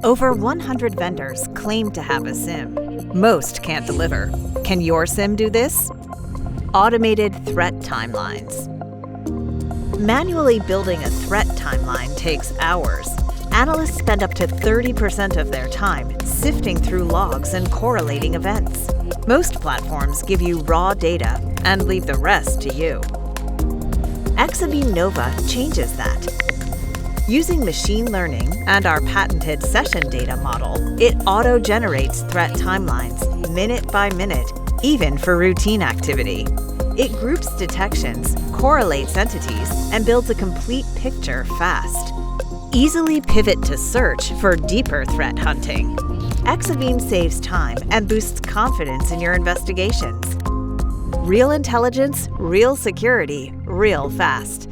Over 100 vendors claim to have a SIEM. Most can't deliver. Can your SIEM do this? Automated threat timelines. Manually building a threat timeline takes hours. Analysts spend up to 30% of their time sifting through logs and correlating events. Most platforms give you raw data and leave the rest to you. Exabeam Nova changes that. Using machine learning and our patented session data model, it auto-generates threat timelines minute by minute, even for routine activity. It groups detections, correlates entities, and builds a complete picture fast. Easily pivot to search for deeper threat hunting. Exabeam saves time and boosts confidence in your investigations. Real intelligence, real security, real fast.